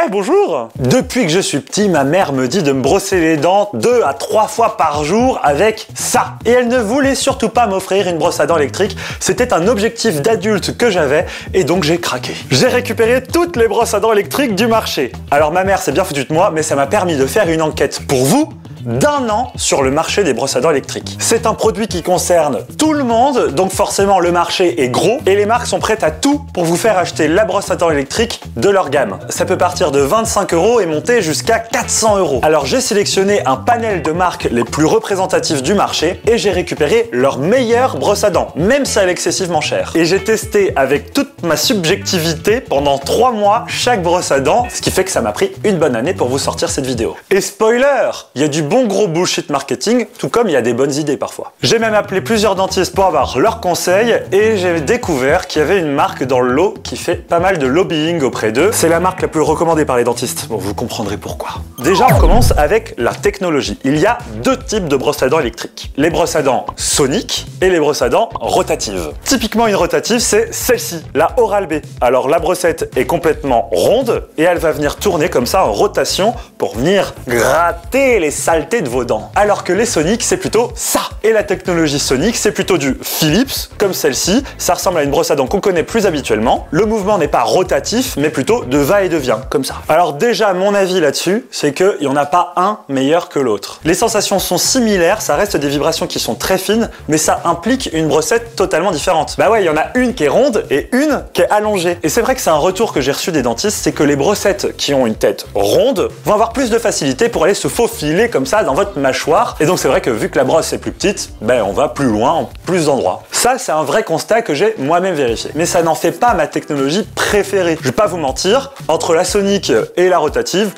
Bonjour! Depuis que je suis petit, ma mère me dit de me brosser les dents 2 à 3 fois par jour avec ça. Et elle ne voulait surtout pas m'offrir une brosse à dents électrique. C'était un objectif d'adulte que j'avais et donc j'ai craqué. J'ai récupéré toutes les brosses à dents électriques du marché. Alors ma mère s'est bien foutue de moi, mais ça m'a permis de faire une enquête pour vous d'1 an sur le marché des brosses à dents électriques. C'est un produit qui concerne tout le monde, donc forcément le marché est gros et les marques sont prêtes à tout pour vous faire acheter la brosse à dents électrique de leur gamme. Ça peut partir de 25 € et monter jusqu'à 400 €. Alors j'ai sélectionné un panel de marques les plus représentatives du marché et j'ai récupéré leurs meilleures brosses à dents, même si elle est excessivement chère. Et j'ai testé avec toute ma subjectivité pendant 3 mois chaque brosse à dents, ce qui fait que ça m'a pris une bonne année pour vous sortir cette vidéo. Et spoiler, il y a du bon gros bullshit marketing, tout comme il y a des bonnes idées parfois. J'ai même appelé plusieurs dentistes pour avoir leurs conseils et j'ai découvert qu'il y avait une marque dans le lot qui fait pas mal de lobbying auprès d'eux. C'est la marque la plus recommandée par les dentistes. Bon, vous comprendrez pourquoi. Déjà, on commence avec la technologie. Il y a 2 types de brosses à dents électriques. Les brosses à dents soniques et les brosses à dents rotatives. Typiquement, une rotative, c'est celle-ci, la Oral-B. Alors, la brossette est complètement ronde et elle va venir tourner comme ça en rotation pour venir gratter les sales de vos dents. Alors que les soniques, c'est plutôt ça. Et la technologie sonique, c'est plutôt du Philips, comme celle-ci. Ça ressemble à une brosse à dents qu'on connaît plus habituellement. Le mouvement n'est pas rotatif, mais plutôt de va et de vient, comme ça. Alors déjà, mon avis là-dessus, c'est qu'il n'y en a pas un meilleur que l'autre. Les sensations sont similaires, ça reste des vibrations qui sont très fines, mais ça implique une brossette totalement différente. Bah ouais, il y en a une qui est ronde et une qui est allongée. Et c'est vrai que c'est un retour que j'ai reçu des dentistes, c'est que les brossettes qui ont une tête ronde vont avoir plus de facilité pour aller se faufiler comme ça dans votre mâchoire. Et donc c'est vrai que vu que la brosse est plus petite, ben on va plus loin, en plus d'endroits. Ça, c'est un vrai constat que j'ai moi-même vérifié. Mais ça n'en fait pas ma technologie préférée. Je vais pas vous mentir, entre la sonique et la rotative,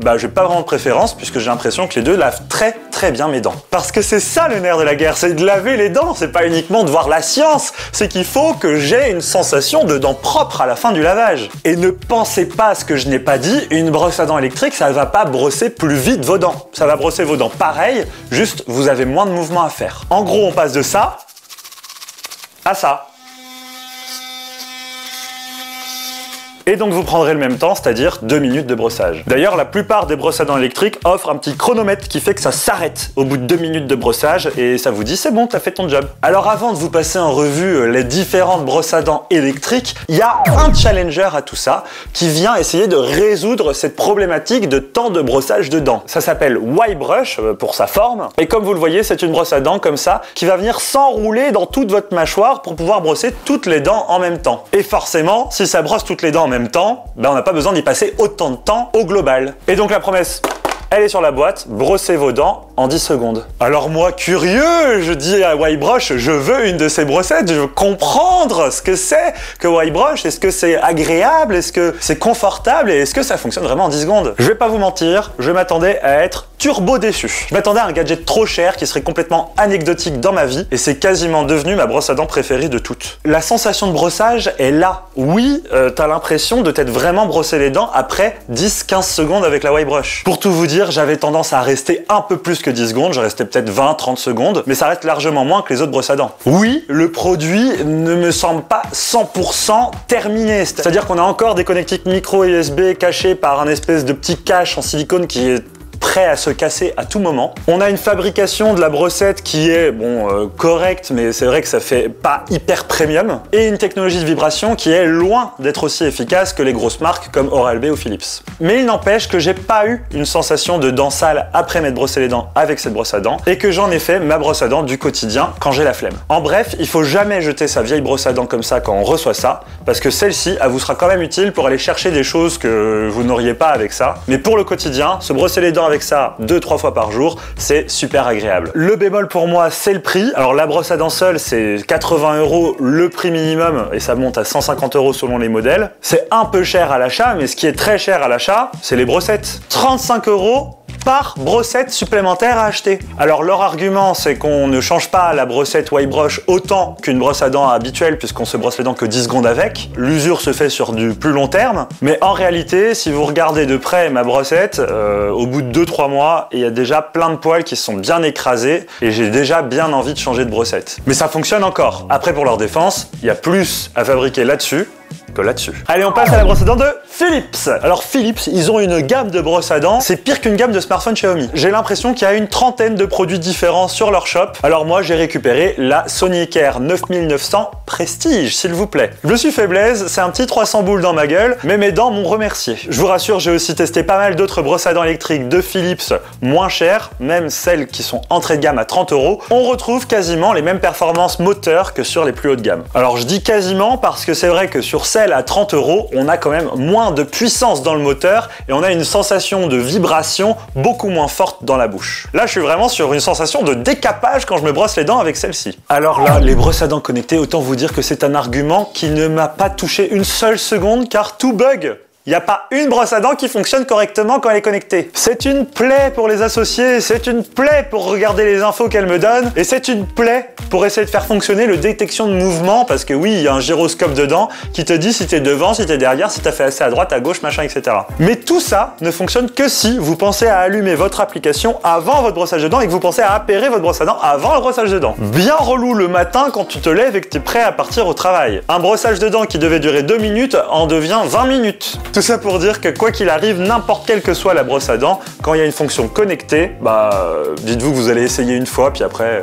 bah j'ai pas vraiment de préférence puisque j'ai l'impression que les deux lavent très bien mes dents. Parce que c'est ça le nerf de la guerre, c'est de laver les dents, c'est pas uniquement de voir la science, c'est qu'il faut que j'ai une sensation de dents propres à la fin du lavage. Et ne pensez pas à ce que je n'ai pas dit, une brosse à dents électrique, ça va pas brosser plus vite vos dents. Ça va brosser vos dents pareil, juste vous avez moins de mouvements à faire. En gros, on passe de ça à ça. Et donc vous prendrez le même temps, c'est-à-dire 2 minutes de brossage. D'ailleurs, la plupart des brosses à dents électriques offrent un petit chronomètre qui fait que ça s'arrête au bout de 2 minutes de brossage et ça vous dit c'est bon, t'as fait ton job. Alors avant de vous passer en revue les différentes brosses à dents électriques, il y a un challenger à tout ça qui vient essayer de résoudre cette problématique de temps de brossage de dents. Ça s'appelle Y-Brush pour sa forme et comme vous le voyez, c'est une brosse à dents comme ça qui va venir s'enrouler dans toute votre mâchoire pour pouvoir brosser toutes les dents en même temps. Et forcément, si ça brosse toutes les dents en même temps, ben on n'a pas besoin d'y passer autant de temps au global. Et donc la promesse, elle est sur la boîte, brossez vos dents en 10 secondes. Alors moi, curieux, je dis à Y-Brush, je veux une de ces brossettes, je veux comprendre ce que c'est que Y-Brush, est-ce que c'est agréable, est-ce que c'est confortable et est-ce que ça fonctionne vraiment en 10 secondes. Je vais pas vous mentir, je m'attendais à être turbo déçu. Je m'attendais à un gadget trop cher qui serait complètement anecdotique dans ma vie et c'est quasiment devenu ma brosse à dents préférée de toutes. La sensation de brossage est là. Oui, t'as l'impression de t'être vraiment brossé les dents après 10-15 secondes avec la Y-Brush. Pour tout vous dire, j'avais tendance à rester un peu plus que 10 secondes, je restais peut-être 20-30 secondes, mais ça reste largement moins que les autres brosses à dents. Oui, le produit ne me semble pas 100% terminé, c'est-à-dire qu'on a encore des connectiques micro USB cachés par un espèce de petit cache en silicone qui est prêt à se casser à tout moment. On a une fabrication de la brossette qui est correcte, mais c'est vrai que ça fait pas hyper premium. Et une technologie de vibration qui est loin d'être aussi efficace que les grosses marques comme Oral-B ou Philips. Mais il n'empêche que j'ai pas eu une sensation de dents sales après m'être brossé les dents avec cette brosse à dents et que j'en ai fait ma brosse à dents du quotidien quand j'ai la flemme. En bref, il faut jamais jeter sa vieille brosse à dents comme ça quand on reçoit ça, parce que celle-ci, elle vous sera quand même utile pour aller chercher des choses que vous n'auriez pas avec ça. Mais pour le quotidien, se brosser les dents avec ça 2-3 fois par jour, c'est super agréable. Le bémol pour moi, c'est le prix. Alors la brosse à dents seule, c'est 80 € le prix minimum et ça monte à 150 € selon les modèles. C'est un peu cher à l'achat, mais ce qui est très cher à l'achat, c'est les brossettes. 35 € par brossette supplémentaire à acheter. Alors leur argument, c'est qu'on ne change pas la brossette Y-Brush autant qu'une brosse à dents habituelle puisqu'on se brosse les dents que 10 secondes avec. L'usure se fait sur du plus long terme, mais en réalité, si vous regardez de près ma brossette, au bout de 2-3 mois, il y a déjà plein de poils qui sont bien écrasés et j'ai déjà bien envie de changer de brossette. Mais ça fonctionne encore. Après, pour leur défense, il y a plus à fabriquer là-dessus que là-dessus. Allez, on passe à la brosse à dents de Philips. Alors Philips, ils ont une gamme de brosses à dents, c'est pire qu'une gamme de smartphones Xiaomi. J'ai l'impression qu'il y a une trentaine de produits différents sur leur shop. Alors moi, j'ai récupéré la Sonicare 9900 Prestige, s'il vous plaît. Je me suis fait blaise, c'est un petit 300 boules dans ma gueule, mais mes dents m'ont remercié. Je vous rassure, j'ai aussi testé pas mal d'autres brosses à dents électriques de Philips moins chères, même celles qui sont entrée de gamme à 30 €. On retrouve quasiment les mêmes performances moteurs que sur les plus haut de gamme. Alors je dis quasiment parce que c'est vrai que sur celles à 30 €, on a quand même moins de puissance dans le moteur et on a une sensation de vibration beaucoup moins forte dans la bouche. Là, je suis vraiment sur une sensation de décapage quand je me brosse les dents avec celle-ci. Alors là, les brosses à dents connectées, autant vous dire que c'est un argument qui ne m'a pas touché une seule seconde car tout bug. Il n'y a pas une brosse à dents qui fonctionne correctement quand elle est connectée. C'est une plaie pour les associés, c'est une plaie pour regarder les infos qu'elle me donne, et c'est une plaie pour essayer de faire fonctionner le détection de mouvement, parce que oui, il y a un gyroscope dedans qui te dit si t'es devant, si t'es derrière, si t'as fait assez à droite, à gauche, machin, etc. Mais tout ça ne fonctionne que si vous pensez à allumer votre application avant votre brossage de dents et que vous pensez à appairer votre brosse à dents avant le brossage de dents. Bien relou le matin quand tu te lèves et que t'es prêt à partir au travail. Un brossage de dents qui devait durer 2 minutes en devient 20 minutes. Tout ça pour dire que quoi qu'il arrive, n'importe quelle que soit la brosse à dents, quand il y a une fonction connectée, dites-vous que vous allez essayer une fois, puis après,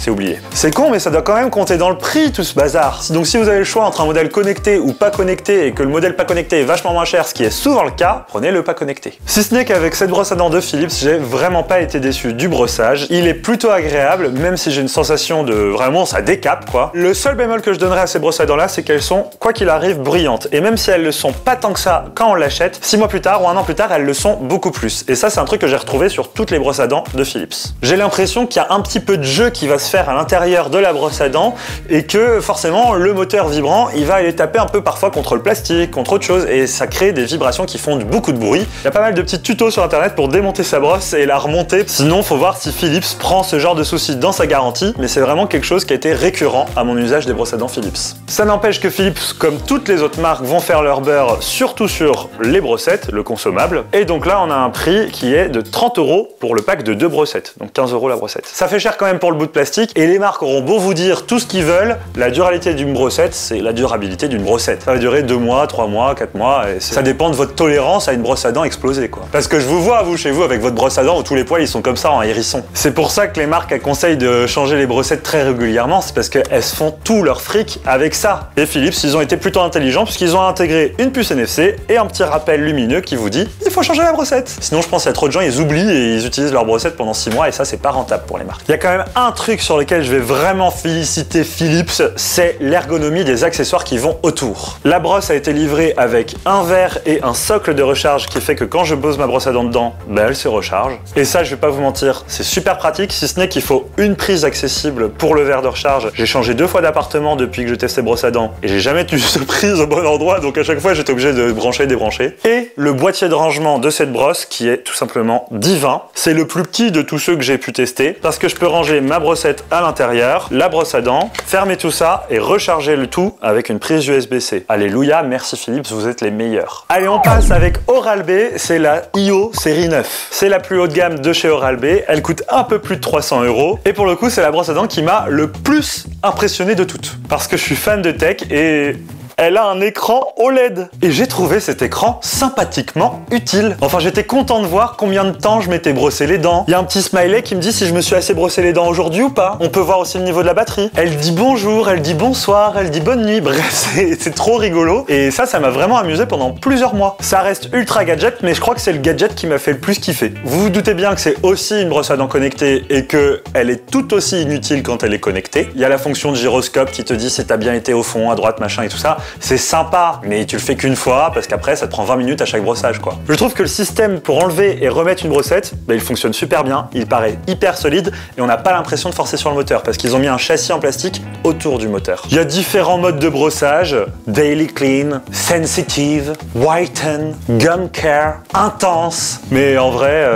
c'est oublié. C'est con, mais ça doit quand même compter dans le prix, tout ce bazar. Donc si vous avez le choix entre un modèle connecté ou pas connecté et que le modèle pas connecté est vachement moins cher, ce qui est souvent le cas, prenez le pas connecté. Si ce n'est qu'avec cette brosse à dents de Philips, j'ai vraiment pas été déçu du brossage. Il est plutôt agréable, même si j'ai une sensation de vraiment ça décape quoi. Le seul bémol que je donnerais à ces brosses à dents là, c'est qu'elles sont, quoi qu'il arrive, brillantes. Et même si elles le sont pas tant que ça quand on l'achète, 6 mois plus tard ou 1 an plus tard, elles le sont beaucoup plus. Et ça, c'est un truc que j'ai retrouvé sur toutes les brosses à dents de Philips. J'ai l'impression qu'il y a un petit peu de jeu qui va se faire à l'intérieur de la brosse à dents et que forcément le moteur vibrant il va aller taper un peu parfois contre le plastique, contre autre chose et ça crée des vibrations qui font beaucoup de bruit. Il y a pas mal de petits tutos sur internet pour démonter sa brosse et la remonter. Sinon faut voir si Philips prend ce genre de soucis dans sa garantie, mais c'est vraiment quelque chose qui a été récurrent à mon usage des brosses à dents Philips. Ça n'empêche que Philips, comme toutes les autres marques, vont faire leur beurre surtout sur les brossettes, le consommable. Et donc là on a un prix qui est de 30 € pour le pack de 2 brossettes, donc 15 € la brossette. Ça fait cher quand même pour le bout de plastique et les marques auront beau vous dire tout ce qu'ils veulent, la durabilité d'une brossette, c'est la durabilité d'une brossette. Ça va durer 2 mois, 3 mois, 4 mois, et ça dépend de votre tolérance à une brosse à dents explosée, quoi. Parce que je vous vois, vous, chez vous, avec votre brosse à dents où tous les poils, ils sont comme ça, en hérisson. C'est pour ça que les marques, elles conseillent de changer les brossettes très régulièrement, c'est parce qu'elles se font tout leur fric avec ça. Et Philips, ils ont été plutôt intelligents, puisqu'ils ont intégré une puce NFC et un petit rappel lumineux qui vous dit, il faut changer la brossette. Sinon, je pense qu'il y a trop de gens, ils oublient et ils utilisent leur brossette pendant 6 mois, et ça, c'est pas rentable pour les marques. Il y a quand même un truc sur lequel je vais vraiment féliciter Philips, c'est l'ergonomie des accessoires qui vont autour. La brosse a été livrée avec un verre et un socle de recharge qui fait que quand je pose ma brosse à dents dedans, elle se recharge. Et ça, je vais pas vous mentir, c'est super pratique, si ce n'est qu'il faut une prise accessible pour le verre de recharge. J'ai changé 2 fois d'appartement depuis que je testais brosse à dents et j'ai jamais eu cette prise au bon endroit, donc à chaque fois j'étais obligé de brancher et débrancher. Et le boîtier de rangement de cette brosse qui est tout simplement divin. C'est le plus petit de tous ceux que j'ai pu tester parce que je peux ranger ma brossette à l'intérieur, la brosse à dents, fermer tout ça et recharger le tout avec une prise USB-C. Alléluia, merci Philips, vous êtes les meilleurs. Allez, on passe avec Oral-B, c'est la IO série 9. C'est la plus haut de gamme de chez Oral-B, elle coûte un peu plus de 300 € et pour le coup, c'est la brosse à dents qui m'a le plus impressionné de toutes. Parce que je suis fan de tech et elle a un écran OLED. Et j'ai trouvé cet écran sympathiquement utile. Enfin, j'étais content de voir combien de temps je m'étais brossé les dents. Il y a un petit smiley qui me dit si je me suis assez brossé les dents aujourd'hui ou pas. On peut voir aussi le niveau de la batterie. Elle dit bonjour, elle dit bonsoir, elle dit bonne nuit. Bref, c'est trop rigolo. Et ça m'a vraiment amusé pendant plusieurs mois. Ça reste ultra gadget, mais je crois que c'est le gadget qui m'a fait le plus kiffer. Vous vous doutez bien que c'est aussi une brosse à dents connectée et que elle est tout aussi inutile quand elle est connectée. Il y a la fonction de gyroscope qui te dit si t'as bien été au fond, à droite, machin et tout ça. C'est sympa, mais tu le fais qu'une fois parce qu'après ça te prend 20 minutes à chaque brossage quoi. Je trouve que le système pour enlever et remettre une brossette, il fonctionne super bien, il paraît hyper solide et on n'a pas l'impression de forcer sur le moteur parce qu'ils ont mis un châssis en plastique autour du moteur. Il y a différents modes de brossage, Daily Clean, Sensitive, Whiten, Gum Care, Intense, mais en vrai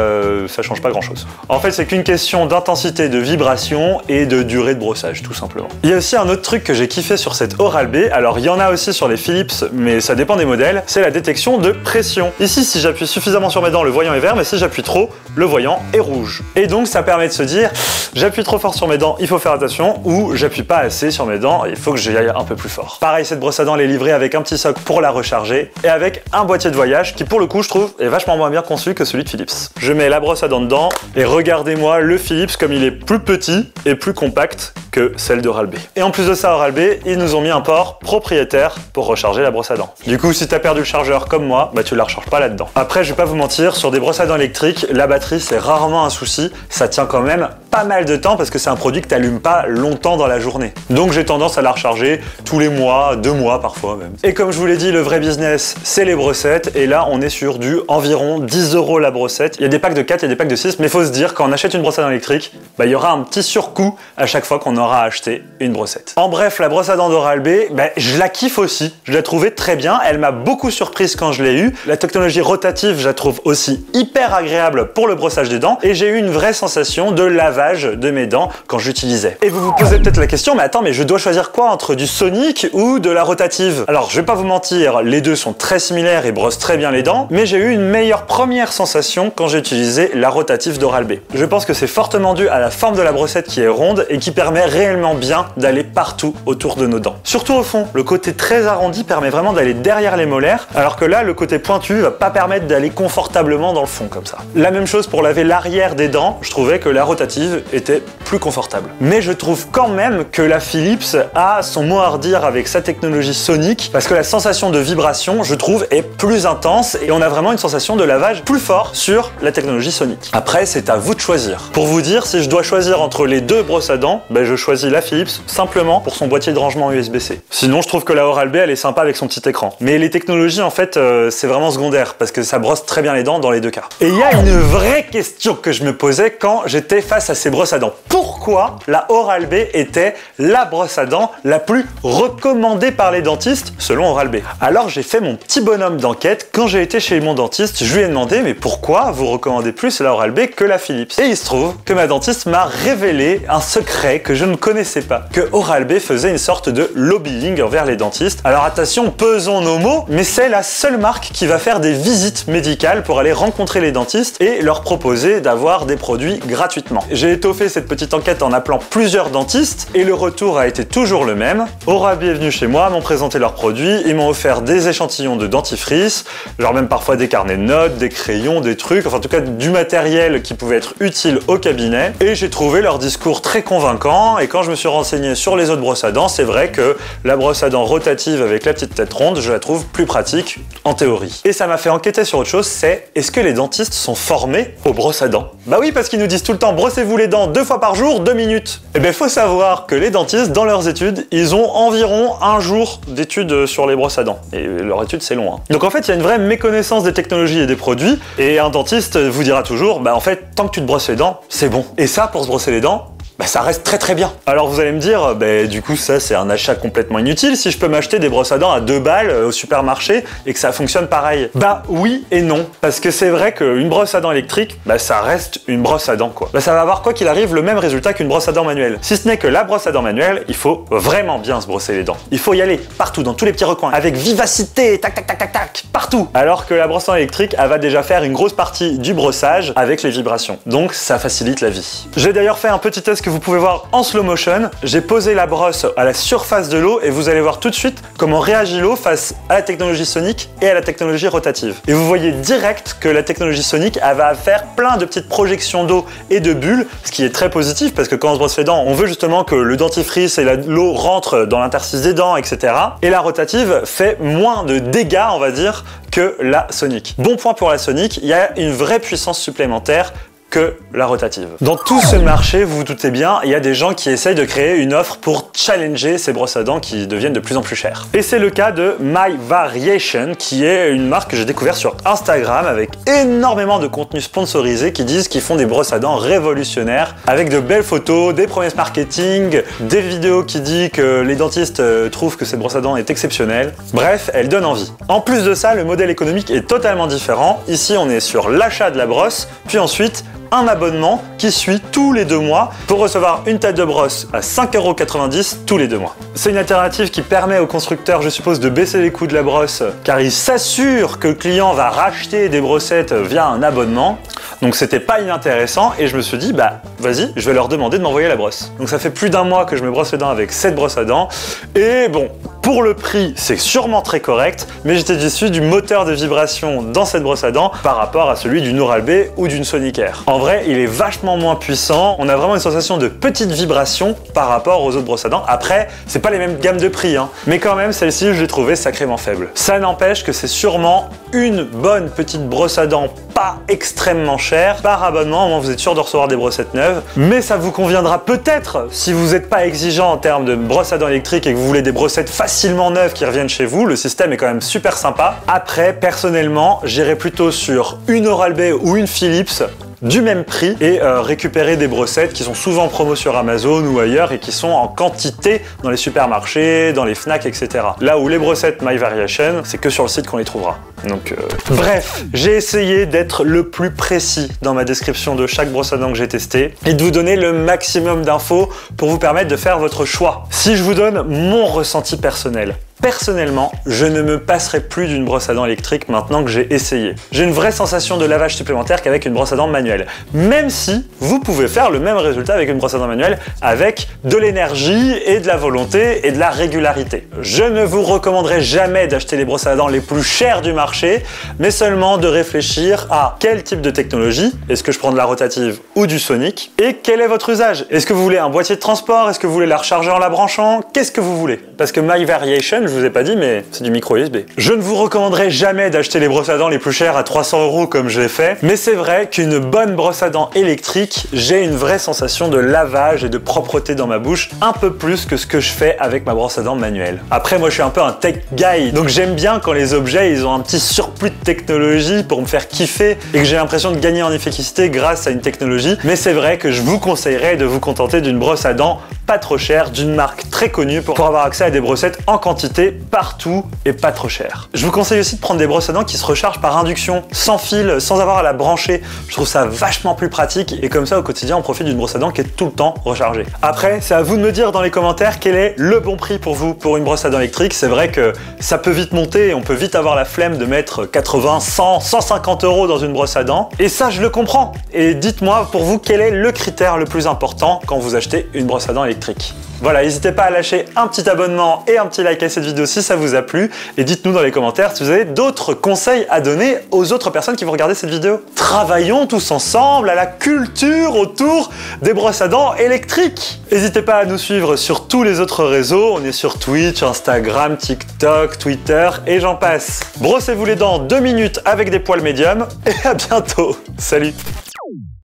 ça change pas grand chose. En fait c'est qu'une question d'intensité de vibration et de durée de brossage tout simplement. Il y a aussi un autre truc que j'ai kiffé sur cette Oral-B, alors il y en a aussi aussi sur les Philips, mais ça dépend des modèles, c'est la détection de pression. Ici, si j'appuie suffisamment sur mes dents, le voyant est vert, mais si j'appuie trop, le voyant est rouge. Et donc ça permet de se dire, j'appuie trop fort sur mes dents, il faut faire attention, ou j'appuie pas assez sur mes dents, il faut que j'y aille un peu plus fort. Pareil, cette brosse à dents elle est livrée avec un petit socle pour la recharger, et avec un boîtier de voyage qui pour le coup je trouve est vachement moins bien conçu que celui de Philips. Je mets la brosse à dents dedans, et regardez-moi le Philips comme il est plus petit et plus compact que celle d'Oral-B. Et en plus de ça, Oral-B, ils nous ont mis un port propriétaire pour recharger la brosse à dents. Du coup, si t'as perdu le chargeur comme moi, bah tu la recharges pas là-dedans. Après, je vais pas vous mentir, sur des brosses à dents électriques, la batterie c'est rarement un souci. Ça tient quand même pas mal de temps parce que c'est un produit que t'allumes pas longtemps dans la journée. Donc j'ai tendance à la recharger tous les mois, 2 mois parfois même. Et comme je vous l'ai dit, le vrai business, c'est les brossettes. Et là, on est sur du environ 10 € la brossette. Il y a des packs de 4, il y a des packs de 6, mais faut se dire, quand on achète une brosse à dents électrique, bah, il y aura un petit surcoût à chaque fois qu'on aura acheté une brossette. En bref, la brosse à dents d'Oral-B, bah, je la kiffe aussi. Je la trouvais très bien. Elle m'a beaucoup surprise quand je l'ai eue. La technologie rotative, je la trouve aussi hyper agréable pour le brossage des dents. Et j'ai eu une vraie sensation de lavage de mes dents quand j'utilisais. Et vous vous posez peut-être la question, mais attends, mais je dois choisir quoi entre du sonique ou de la rotative? Alors, je vais pas vous mentir, les deux sont très similaires et brossent très bien les dents, mais j'ai eu une meilleure première sensation quand j'ai utilisé la rotative d'Oral-B. Je pense que c'est fortement dû à la forme de la brossette qui est ronde et qui permet réellement bien d'aller partout autour de nos dents. Surtout au fond, le côté très arrondi permet vraiment d'aller derrière les molaires, alors que là, le côté pointu va pas permettre d'aller confortablement dans le fond comme ça. La même chose pour laver l'arrière des dents, je trouvais que la rotative était plus confortable. Mais je trouve quand même que la Philips a son mot à redire avec sa technologie sonique, parce que la sensation de vibration, je trouve, est plus intense et on a vraiment une sensation de lavage plus fort sur la technologie sonique. Après, c'est à vous de choisir. Pour vous dire, si je dois choisir entre les deux brosses à dents, ben je choisis la Philips simplement pour son boîtier de rangement USB-C. Sinon, je trouve que la Oral-B, elle est sympa avec son petit écran. Mais les technologies, en fait, c'est vraiment secondaire parce que ça brosse très bien les dents dans les deux cas. Et il y a une vraie question que je me posais quand j'étais face à ces brosses à dents. Pourquoi la Oral-B était la brosse à dents la plus recommandée par les dentistes selon Oral-B? Alors j'ai fait mon petit bonhomme d'enquête. Quand j'ai été chez mon dentiste, je lui ai demandé mais pourquoi vous recommandez plus la Oral-B que la Philips? Et il se trouve que ma dentiste m'a révélé un secret que je ne connaissais pas, que Oral-B faisait une sorte de lobbying envers les dentistes. Alors attention, pesons nos mots, mais c'est la seule marque qui va faire des visites médicales pour aller rencontrer les dentistes et leur proposer d'avoir des produits gratuitement. J'ai étoffé cette petite enquête en appelant plusieurs dentistes et le retour a été toujours le même. Oral-B est venu chez moi, m'ont présenté leurs produits, ils m'ont offert des échantillons de dentifrice, genre même parfois des carnets de notes, des crayons, des trucs, enfin en tout cas du matériel qui pouvait être utile au cabinet. Et j'ai trouvé leur discours très convaincant et quand je me suis renseigné sur les autres brosses à dents, c'est vrai que la brosse à dents rotative avec la petite tête ronde, je la trouve plus pratique en théorie. Et ça m'a fait enquêter sur autre chose, c'est est-ce que les dentistes sont formés aux brosses à dents? Bah oui, parce qu'ils nous disent tout le temps brossez-vous les dents 2 fois par jour, 2 minutes. Et ben faut savoir que les dentistes, dans leurs études, ils ont environ 1 jour d'études sur les brosses à dents. Et leur étude c'est long. Donc en fait, il y a une vraie méconnaissance des technologies et des produits, et un dentiste vous dira toujours, bah en fait, tant que tu te brosses les dents, c'est bon. Et ça, pour se brosser les dents, bah ça reste très très bien. Alors vous allez me dire, bah du coup ça c'est un achat complètement inutile si je peux m'acheter des brosses à dents à 2 balles au supermarché et que ça fonctionne pareil. Bah oui et non, parce que c'est vrai qu'une brosse à dents électrique, bah ça reste une brosse à dents quoi. Bah ça va avoir quoi qu'il arrive le même résultat qu'une brosse à dents manuelle. Si ce n'est que la brosse à dents manuelle, il faut vraiment bien se brosser les dents. Il faut y aller partout, dans tous les petits recoins, avec vivacité, tac tac tac tac tac, partout. Alors que la brosse à dents électrique, elle va déjà faire une grosse partie du brossage avec les vibrations. Donc ça facilite la vie. J'ai d'ailleurs fait un petit test que vous pouvez voir en slow motion. J'ai posé la brosse à la surface de l'eau et vous allez voir tout de suite comment réagit l'eau face à la technologie sonique et à la technologie rotative. Et vous voyez direct que la technologie sonique, elle va faire plein de petites projections d'eau et de bulles, ce qui est très positif parce que quand on se brosse les dents, on veut justement que le dentifrice et l'eau rentrent dans l'interstice des dents, etc. Et la rotative fait moins de dégâts, on va dire, que la sonique. Bon point pour la sonique, il y a une vraie puissance supplémentaire que la rotative. Dans tout ce marché, vous vous doutez bien, il y a des gens qui essayent de créer une offre pour challenger ces brosses à dents qui deviennent de plus en plus chères. Et c'est le cas de My Variation, qui est une marque que j'ai découvert sur Instagram avec énormément de contenus sponsorisés qui disent qu'ils font des brosses à dents révolutionnaires avec de belles photos, des promesses marketing, des vidéos qui disent que les dentistes trouvent que cette brosse à dents est exceptionnelle. Bref, elle donne envie. En plus de ça, le modèle économique est totalement différent. Ici, on est sur l'achat de la brosse, puis ensuite un abonnement qui suit tous les 2 mois pour recevoir une tête de brosse à 5,90 € tous les 2 mois. C'est une alternative qui permet au constructeur, je suppose, de baisser les coûts de la brosse car il s'assure que le client va racheter des brossettes via un abonnement. Donc c'était pas inintéressant et je me suis dit bah vas-y, je vais leur demander de m'envoyer la brosse. Donc ça fait plus d'1 mois que je me brosse les dents avec cette brosse à dents et bon, pour le prix c'est sûrement très correct, mais j'étais déçu du moteur de vibration dans cette brosse à dents par rapport à celui d'une Oral-B ou d'une Sonicare. En vrai, il est vachement moins puissant, on a vraiment une sensation de petite vibration par rapport aux autres brosses à dents. Après, c'est pas les mêmes gammes de prix, hein, mais quand même celle-ci je l'ai trouvée sacrément faible. Ça n'empêche que c'est sûrement une bonne petite brosse à dents pas extrêmement chère par abonnement, au moins vous êtes sûr de recevoir des brossettes neuves, mais ça vous conviendra peut-être si vous n'êtes pas exigeant en termes de brosse à dents électrique et que vous voulez des brossettes facilement neuves qui reviennent chez vous. Le système est quand même super sympa. Après, personnellement, j'irais plutôt sur une Oral-B ou une Philips du même prix et récupérer des brossettes qui sont souvent en promo sur Amazon ou ailleurs et qui sont en quantité dans les supermarchés, dans les Fnac, etc. Là où les brossettes My Variation, c'est que sur le site qu'on les trouvera. Donc bref, j'ai essayé d'être le plus précis dans ma description de chaque brosse à dents que j'ai testée et de vous donner le maximum d'infos pour vous permettre de faire votre choix. Si je vous donne mon ressenti personnel, personnellement, je ne me passerai plus d'une brosse à dents électrique maintenant que j'ai essayé. J'ai une vraie sensation de lavage supplémentaire qu'avec une brosse à dents manuelle. Même si vous pouvez faire le même résultat avec une brosse à dents manuelle avec de l'énergie et de la volonté et de la régularité. Je ne vous recommanderai jamais d'acheter les brosses à dents les plus chères du marché, mais seulement de réfléchir à quel type de technologie, est-ce que je prends de la rotative ou du sonic, et quel est votre usage. Est-ce que vous voulez un boîtier de transport? Est-ce que vous voulez la recharger en la branchant? Qu'est-ce que vous voulez? Parce que My Variation, je vous ai pas dit, mais c'est du micro USB. Je ne vous recommanderai jamais d'acheter les brosses à dents les plus chères à 300 € comme je l'ai fait, mais c'est vrai qu'une bonne brosse à dents électrique, j'ai une vraie sensation de lavage et de propreté dans ma bouche, un peu plus que ce que je fais avec ma brosse à dents manuelle. Après, moi je suis un peu un tech guy, donc j'aime bien quand les objets ils ont un petit surplus de technologie pour me faire kiffer et que j'ai l'impression de gagner en efficacité grâce à une technologie, mais c'est vrai que je vous conseillerais de vous contenter d'une brosse à dents pas trop chère, d'une marque très connue pour avoir accès à des brossettes en quantité partout et pas trop cher. Je vous conseille aussi de prendre des brosses à dents qui se rechargent par induction, sans fil, sans avoir à la brancher. Je trouve ça vachement plus pratique et comme ça au quotidien on profite d'une brosse à dents qui est tout le temps rechargée. Après, c'est à vous de me dire dans les commentaires quel est le bon prix pour vous pour une brosse à dents électrique. C'est vrai que ça peut vite monter et on peut vite avoir la flemme de mettre 80, 100, 150 € dans une brosse à dents. Et ça, je le comprends. Et dites-moi pour vous quel est le critère le plus important quand vous achetez une brosse à dents électrique. Voilà, n'hésitez pas à lâcher un petit abonnement et un petit like à cette vidéo si ça vous a plu. Et dites-nous dans les commentaires si vous avez d'autres conseils à donner aux autres personnes qui vont regarder cette vidéo. Travaillons tous ensemble à la culture autour des brosses à dents électriques. N'hésitez pas à nous suivre sur tous les autres réseaux. On est sur Twitch, Instagram, TikTok, Twitter et j'en passe. Brossez-vous les dents 2 minutes avec des poils médiums et à bientôt. Salut!